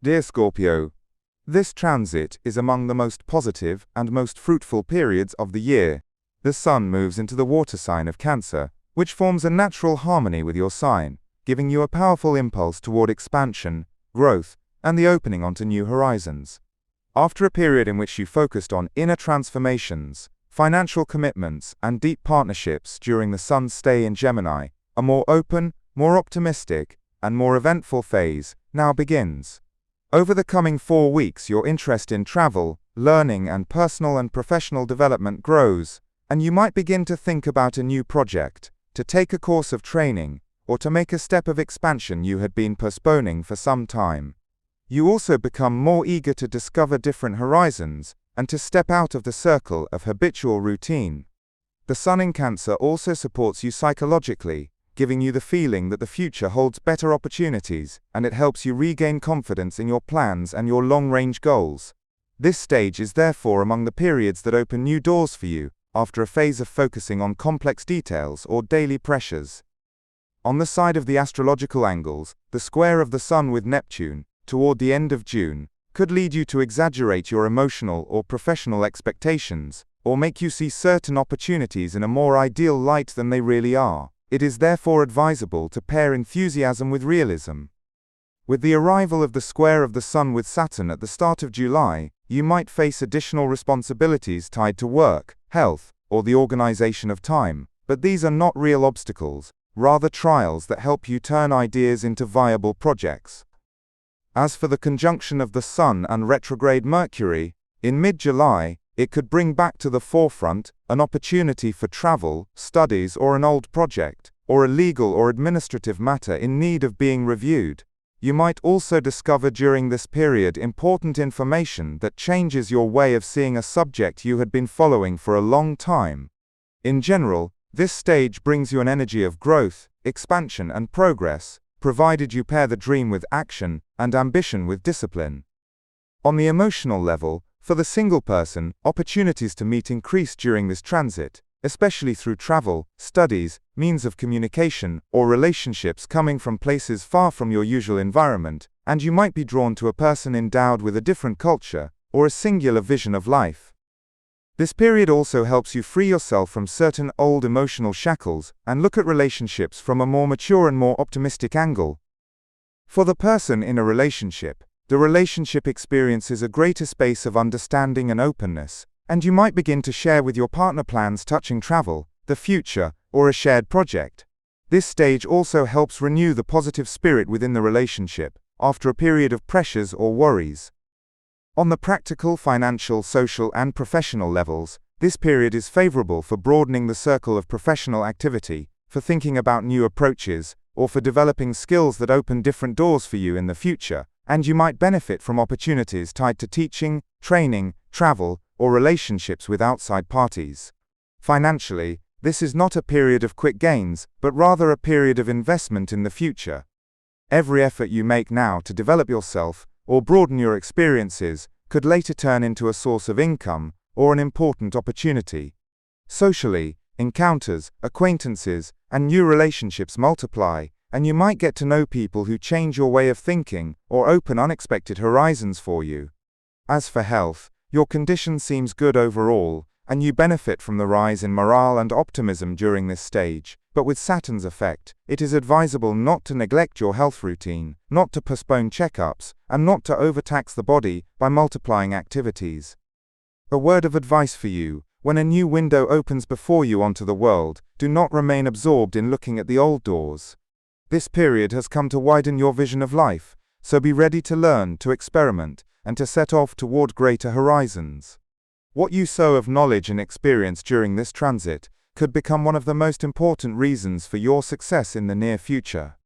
Dear Scorpio, this transit is among the most positive and most fruitful periods of the year. The Sun moves into the water sign of Cancer, which forms a natural harmony with your sign, giving you a powerful impulse toward expansion, growth, and the opening onto new horizons. After a period in which you focused on inner transformations, financial commitments, and deep partnerships during the Sun's stay in Gemini, a more open, more optimistic, and more eventful phase now begins. Over the coming 4 weeks, your interest in travel, learning, and personal and professional development grows, and you might begin to think about a new project, to take a course of training, or to make a step of expansion you had been postponing for some time. You also become more eager to discover different horizons, and to step out of the circle of habitual routine. The Sun in Cancer also supports you psychologically, giving you the feeling that the future holds better opportunities, and it helps you regain confidence in your plans and your long-range goals. This stage is therefore among the periods that open new doors for you, after a phase of focusing on complex details or daily pressures. On the side of the astrological angles, the square of the Sun with Neptune, toward the end of June, could lead you to exaggerate your emotional or professional expectations, or make you see certain opportunities in a more ideal light than they really are. It is therefore advisable to pair enthusiasm with realism. With the arrival of the square of the Sun with Saturn at the start of July, you might face additional responsibilities tied to work, health, or the organization of time, but these are not real obstacles, rather trials that help you turn ideas into viable projects. As for the conjunction of the Sun and retrograde Mercury, in mid-July, it could bring back to the forefront an opportunity for travel, studies, or an old project, or a legal or administrative matter in need of being reviewed. You might also discover during this period important information that changes your way of seeing a subject you had been following for a long time. In general, this stage brings you an energy of growth, expansion, and progress, provided you pair the dream with action and ambition with discipline. On the emotional level, for the single person, opportunities to meet increase during this transit, especially through travel, studies, means of communication, or relationships coming from places far from your usual environment, and you might be drawn to a person endowed with a different culture, or a singular vision of life. This period also helps you free yourself from certain old emotional shackles, and look at relationships from a more mature and more optimistic angle. For the person in a relationship, the relationship experiences a greater space of understanding and openness, and you might begin to share with your partner plans touching travel, the future, or a shared project. This stage also helps renew the positive spirit within the relationship, after a period of pressures or worries. On the practical, financial, social, and professional levels, this period is favorable for broadening the circle of professional activity, for thinking about new approaches, or for developing skills that open different doors for you in the future, and you might benefit from opportunities tied to teaching, training, travel, or relationships with outside parties. Financially, this is not a period of quick gains, but rather a period of investment in the future. Every effort you make now to develop yourself, or broaden your experiences, could later turn into a source of income, or an important opportunity. Socially, encounters, acquaintances, and new relationships multiply, and you might get to know people who change your way of thinking, or open unexpected horizons for you. As for health, your condition seems good overall, and you benefit from the rise in morale and optimism during this stage, but with Saturn's effect, it is advisable not to neglect your health routine, not to postpone checkups, and not to overtax the body by multiplying activities. A word of advice for you: when a new window opens before you onto the world, do not remain absorbed in looking at the old doors. This period has come to widen your vision of life, so be ready to learn, to experiment, and to set off toward greater horizons. What you sow of knowledge and experience during this transit could become one of the most important reasons for your success in the near future.